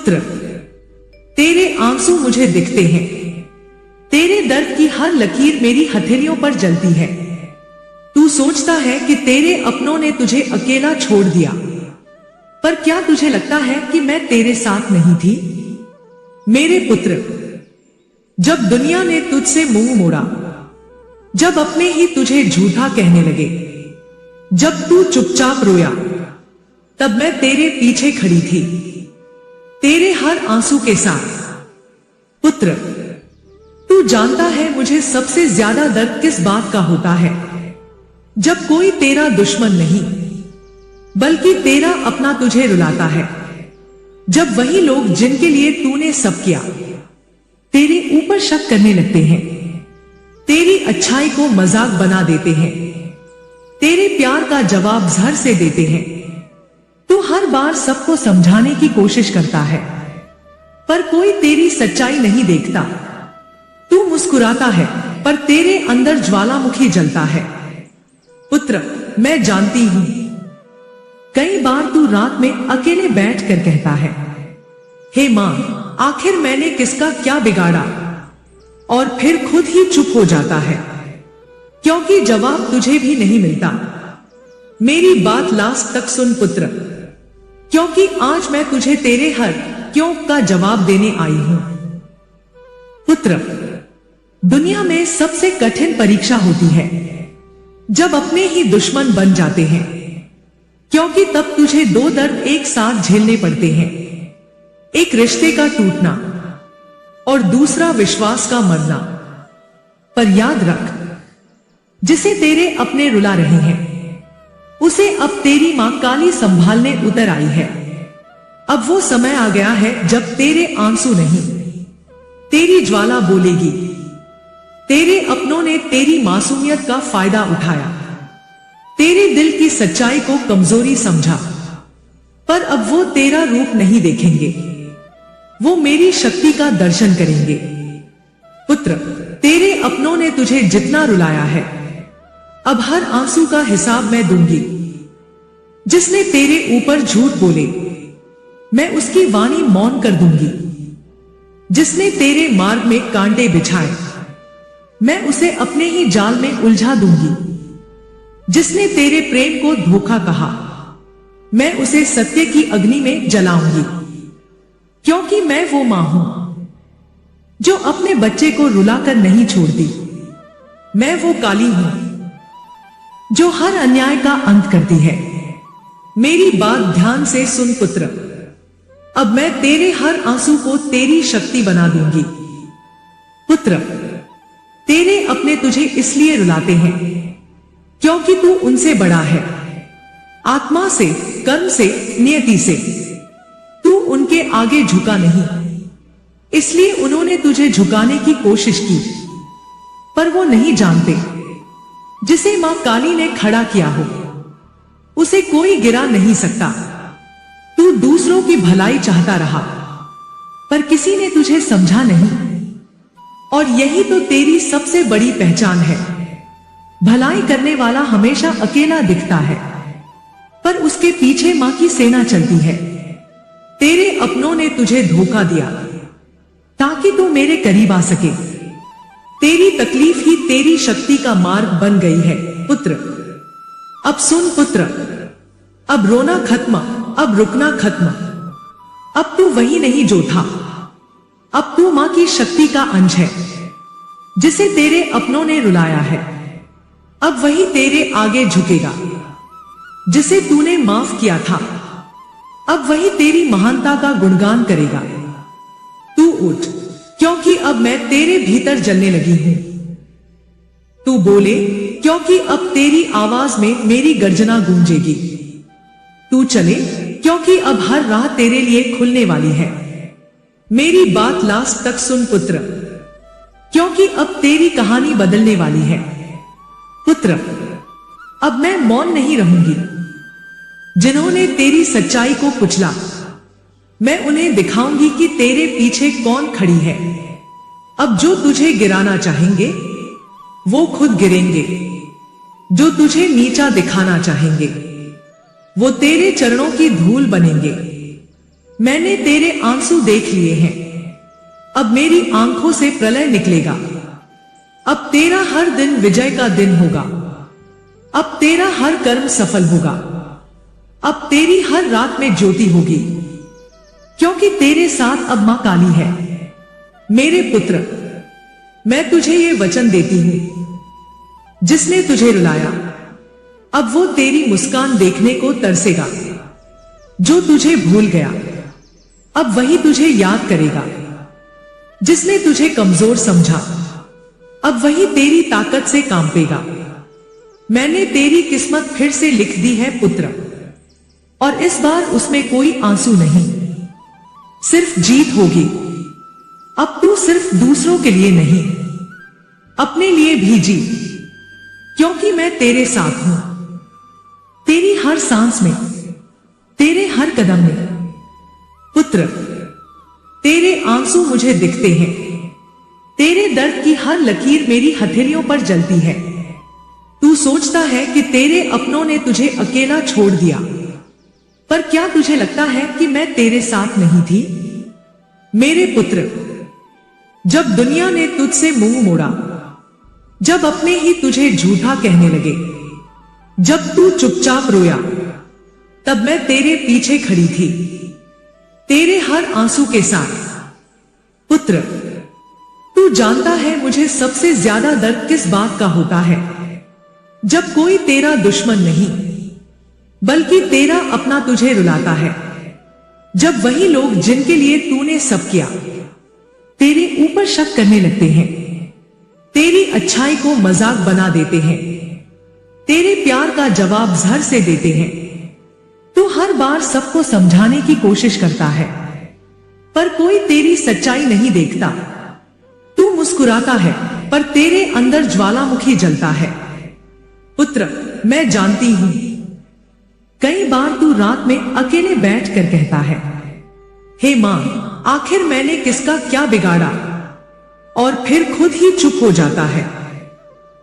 पुत्र, तेरे आंसू मुझे दिखते हैं। तेरे दर्द की हर लकीर मेरी हथेलियों पर जलती है। तू सोचता है कि तेरे अपनों ने तुझे अकेला छोड़ दिया, पर क्या तुझे लगता है कि मैं तेरे साथ नहीं थी? मेरे पुत्र, जब दुनिया ने तुझसे मुंह मोड़ा, जब अपने ही तुझे झूठा कहने लगे, जब तू चुपचाप रोया, तब मैं तेरे पीछे खड़ी थी, तेरे हर आंसू के साथ। पुत्र, तू जानता है मुझे सबसे ज्यादा दर्द किस बात का होता है? जब कोई तेरा दुश्मन नहीं बल्कि तेरा अपना तुझे रुलाता है। जब वही लोग जिनके लिए तूने सब किया तेरे ऊपर शक करने लगते हैं, तेरी अच्छाई को मजाक बना देते हैं, तेरे प्यार का जवाब जहर से देते हैं। तू हर बार सबको समझाने की कोशिश करता है, पर कोई तेरी सच्चाई नहीं देखता। तू मुस्कुराता है, पर तेरे अंदर ज्वालामुखी जलता है। पुत्र, मैं जानती हूं, कई बार तू रात में अकेले बैठकर कहता है, हे मां, आखिर मैंने किसका क्या बिगाड़ा? और फिर खुद ही चुप हो जाता है, क्योंकि जवाब तुझे भी नहीं मिलता। मेरी बात लास्ट तक सुन पुत्र, क्योंकि आज मैं तुझे तेरे हर क्यों का जवाब देने आई हूं। पुत्र, दुनिया में सबसे कठिन परीक्षा होती है जब अपने ही दुश्मन बन जाते हैं, क्योंकि तब तुझे दो दर्द एक साथ झेलने पड़ते हैं, एक रिश्ते का टूटना और दूसरा विश्वास का मरना। पर याद रख, जिसे तेरे अपने रुला रहे हैं, उसे अब तेरी मां काली संभालने उतर आई है। अब वो समय आ गया है जब तेरे आंसू नहीं, तेरी ज्वाला बोलेगी। तेरे अपनों ने तेरी मासूमियत का फायदा उठाया, तेरे दिल की सच्चाई को कमजोरी समझा, पर अब वो तेरा रूप नहीं देखेंगे, वो मेरी शक्ति का दर्शन करेंगे। पुत्र, तेरे अपनों ने तुझे जितना रुलाया है, अब हर आंसू का हिसाब मैं दूंगी। जिसने तेरे ऊपर झूठ बोले, मैं उसकी वाणी मौन कर दूंगी। जिसने तेरे मार्ग में कांटे बिछाए, मैं उसे अपने ही जाल में उलझा दूंगी। जिसने तेरे प्रेम को धोखा कहा, मैं उसे सत्य की अग्नि में जलाऊंगी, क्योंकि मैं वो मां हूं जो अपने बच्चे को रुलाकर नहीं छोड़ती। मैं वो काली हूं जो हर अन्याय का अंत करती है। मेरी बात ध्यान से सुन पुत्र, अब मैं तेरे हर आंसू को तेरी शक्ति बना दूंगी। पुत्र, तेरे अपने तुझे इसलिए रुलाते हैं क्योंकि तू उनसे बड़ा है, आत्मा से, कर्म से, नियति से। तू उनके आगे झुका नहीं, इसलिए उन्होंने तुझे झुकाने की कोशिश की, पर वो नहीं जानते, जिसे मां काली ने खड़ा किया हो, उसे कोई गिरा नहीं सकता। तू दूसरों की भलाई चाहता रहा, पर किसी ने तुझे समझा नहीं, और यही तो तेरी सबसे बड़ी पहचान है। भलाई करने वाला हमेशा अकेला दिखता है, पर उसके पीछे मां की सेना चलती है। तेरे अपनों ने तुझे धोखा दिया ताकि तू मेरे करीब आ सके। तेरी तकलीफ ही तेरी शक्ति का मार्ग बन गई है। पुत्र, अब सुन पुत्र, अब रोना खत्म, अब रुकना खत्म। अब तू वही नहीं जो था, अब तू मां की शक्ति का अंश है, जिसे तेरे अपनों ने रुलाया है। अब वही तेरे आगे झुकेगा, जिसे तूने माफ किया था। अब वही तेरी महानता का गुणगान करेगा। तू उठ, क्योंकि अब मैं तेरे भीतर जलने लगी हूं। तू बोले, क्योंकि अब तेरी आवाज में मेरी गर्जना गूंजेगी। तू चले, क्योंकि अब हर राह तेरे लिए खुलने वाली है। मेरी बात लास्ट तक सुन पुत्र, क्योंकि अब तेरी कहानी बदलने वाली है। पुत्र, अब मैं मौन नहीं रहूंगी। जिन्होंने तेरी सच्चाई को कुचला, मैं उन्हें दिखाऊंगी कि तेरे पीछे कौन खड़ी है। अब जो तुझे गिराना चाहेंगे, वो खुद गिरेंगे। जो तुझे नीचा दिखाना चाहेंगे, वो तेरे चरणों की धूल बनेंगे। मैंने तेरे आंसू देख लिए हैं। अब मेरी आंखों से प्रलय निकलेगा। अब तेरा हर दिन विजय का दिन होगा। अब तेरा हर कर्म सफल होगा। अब तेरी हर रात में ज्योति होगी, क्योंकि तेरे साथ अब मां काली है। मेरे पुत्र, मैं तुझे ये वचन देती हूं, जिसने तुझे रुलाया अब वो तेरी मुस्कान देखने को तरसेगा। जो तुझे भूल गया अब वही तुझे याद करेगा। जिसने तुझे कमजोर समझा अब वही तेरी ताकत से कांपेगा। मैंने तेरी किस्मत फिर से लिख दी है पुत्र, और इस बार उसमें कोई आंसू नहीं, सिर्फ जीत होगी। अब तू सिर्फ दूसरों के लिए नहीं, अपने लिए भी जी, क्योंकि मैं तेरे साथ हूं। तेरी हर सांस में, तेरे हर कदम में। पुत्र, तेरे आंसू मुझे दिखते हैं। तेरे दर्द की हर लकीर मेरी हथेलियों पर जलती है। तू सोचता है कि तेरे अपनों ने तुझे अकेला छोड़ दिया, पर क्या तुझे लगता है कि मैं तेरे साथ नहीं थी? मेरे पुत्र, जब दुनिया ने तुझसे मुंह मोड़ा, जब अपने ही तुझे झूठा कहने लगे, जब तू चुपचाप रोया, तब मैं तेरे पीछे खड़ी थी, तेरे हर आंसू के साथ। पुत्र, तू जानता है मुझे सबसे ज्यादा दर्द किस बात का होता है? जब कोई तेरा दुश्मन नहीं, बल्कि तेरा अपना तुझे रुलाता है। जब वही लोग जिनके लिए तूने सब किया, तेरे ऊपर शक करने लगते हैं, तेरी अच्छाई को मजाक बना देते हैं, तेरे प्यार का जवाब जहर से देते हैं। तू हर बार सबको समझाने की कोशिश करता है, पर कोई तेरी सच्चाई नहीं देखता। तू मुस्कुराता है, पर तेरे अंदर ज्वालामुखी जलता है। पुत्र, मैं जानती हूं, कई बार तू रात में अकेले बैठकर कहता है, हे मां, आखिर मैंने किसका क्या बिगाड़ा? और फिर खुद ही चुप हो जाता है,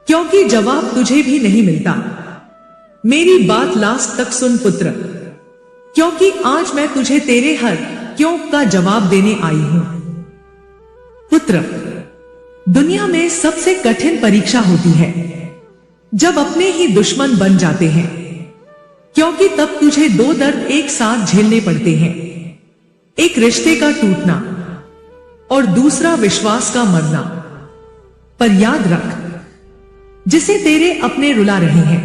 क्योंकि जवाब तुझे भी नहीं मिलता। मेरी बात लास्ट तक सुन पुत्र, क्योंकि आज मैं तुझे तेरे हर क्यों का जवाब देने आई हूं। पुत्र, दुनिया में सबसे कठिन परीक्षा होती है जब अपने ही दुश्मन बन जाते हैं, क्योंकि तब तुझे दो दर्द एक साथ झेलने पड़ते हैं, एक रिश्ते का टूटना और दूसरा विश्वास का मरना। पर याद रख, जिसे तेरे अपने रुला रहे हैं,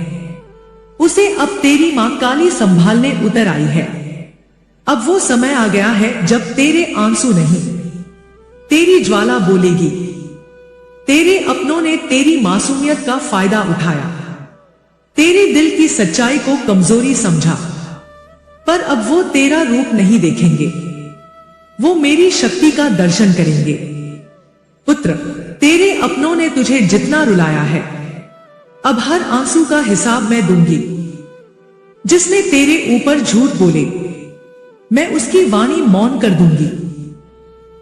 उसे अब तेरी मां काली संभालने उतर आई है। अब वो समय आ गया है जब तेरे आंसू नहीं, तेरी ज्वाला बोलेगी। तेरे अपनों ने तेरी मासूमियत का फायदा उठाया, तेरे दिल की सच्चाई को कमजोरी समझा, पर अब वो तेरा रूप नहीं देखेंगे, वो मेरी शक्ति का दर्शन करेंगे। पुत्र, तेरे अपनों ने तुझे जितना रुलाया है, अब हर आंसू का हिसाब मैं दूंगी। जिसने तेरे ऊपर झूठ बोले, मैं उसकी वाणी मौन कर दूंगी।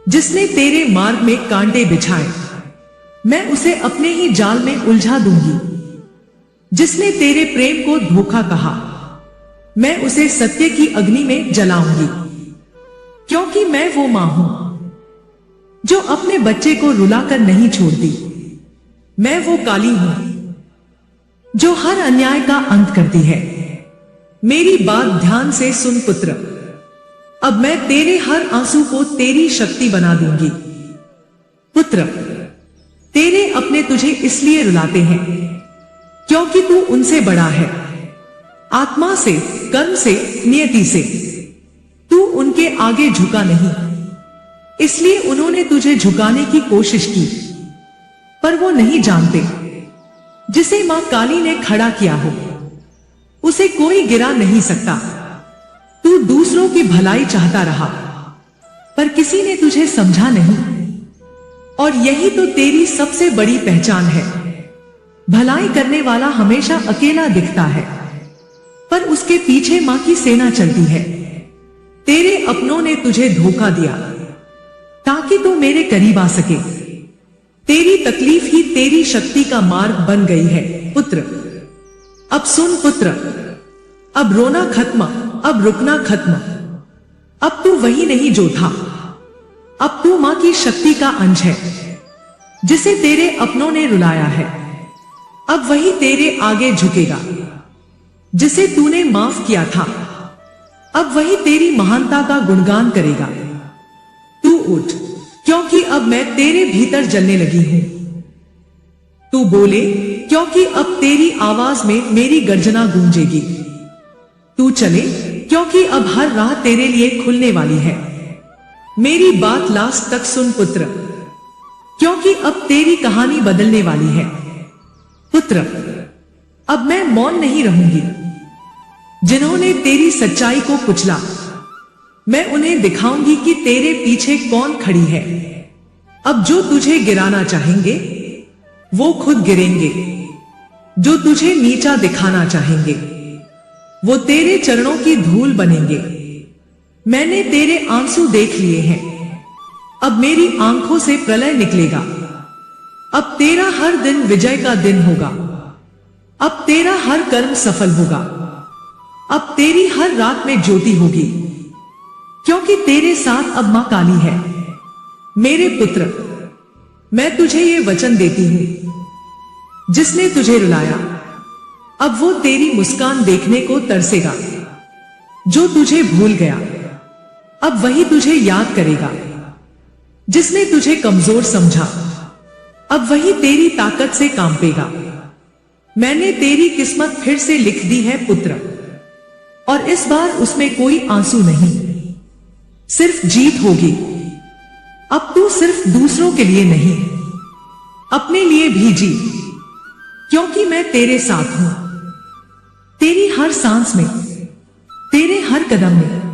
जिसने तेरे मार्ग में कांटे बिछाए, मैं उसे अपने ही जाल में उलझा दूंगी। जिसने तेरे प्रेम को धोखा कहा, मैं उसे सत्य की अग्नि में जलाऊंगी, क्योंकि मैं वो मां हूं जो अपने बच्चे को रुलाकर नहीं छोड़ती। मैं वो काली हूं जो हर अन्याय का अंत करती है। मेरी बात ध्यान से सुन पुत्र, अब मैं तेरे हर आंसू को तेरी शक्ति बना दूंगी। पुत्र, तेरे अपने तुझे इसलिए रुलाते हैं क्योंकि तू उनसे बड़ा है, आत्मा से, कर्म से, नियति से। तू उनके आगे झुका नहीं, इसलिए उन्होंने तुझे झुकाने की कोशिश की, पर वो नहीं जानते, जिसे मां काली ने खड़ा किया हो, उसे कोई गिरा नहीं सकता। तू दूसरों की भलाई चाहता रहा, पर किसी ने तुझे समझा नहीं, और यही तो तेरी सबसे बड़ी पहचान है। भलाई करने वाला हमेशा अकेला दिखता है, पर उसके पीछे मां की सेना चलती है। तेरे अपनों ने तुझे धोखा दिया ताकि तू मेरे करीब आ सके। तेरी तकलीफ ही तेरी शक्ति का मार्ग बन गई है। पुत्र, अब सुन पुत्र, अब रोना खत्म, अब रुकना खत्म, अब तू वही नहीं जो था। अब तू मां की शक्ति का अंश है, जिसे तेरे अपनों ने रुलाया है। अब वही तेरे आगे झुकेगा, जिसे तूने माफ किया था। अब वही तेरी महानता का गुणगान करेगा। तू उठ, क्योंकि अब मैं तेरे भीतर जलने लगी हूं। तू बोले, क्योंकि अब तेरी आवाज में मेरी गर्जना गूंजेगी। तू चले, क्योंकि अब हर राह तेरे लिए खुलने वाली है। मेरी बात लास्ट तक सुन पुत्र, क्योंकि अब तेरी कहानी बदलने वाली है। पुत्र, अब मैं मौन नहीं रहूंगी। जिन्होंने तेरी सच्चाई को कुचला, मैं उन्हें दिखाऊंगी कि तेरे पीछे कौन खड़ी है। अब जो तुझे गिराना चाहेंगे, वो खुद गिरेंगे। जो तुझे नीचा दिखाना चाहेंगे, वो तेरे चरणों की धूल बनेंगे। मैंने तेरे आंसू देख लिए हैं, अब मेरी आंखों से प्रलय निकलेगा। अब तेरा हर दिन विजय का दिन होगा। अब तेरा हर कर्म सफल होगा। अब तेरी हर रात में ज्योति होगी, क्योंकि तेरे साथ अब मां काली है। मेरे पुत्र, मैं तुझे ये वचन देती हूं, जिसने तुझे रुलाया, अब वो तेरी मुस्कान देखने को तरसेगा। जो तुझे भूल गया, अब वही तुझे याद करेगा। जिसने तुझे कमजोर समझा, अब वही तेरी ताकत से कांपेगा। मैंने तेरी किस्मत फिर से लिख दी है पुत्र, और इस बार उसमें कोई आंसू नहीं, सिर्फ जीत होगी। अब तू सिर्फ दूसरों के लिए नहीं, अपने लिए भी जी, क्योंकि मैं तेरे साथ हूं। तेरी हर सांस में, तेरे हर कदम में।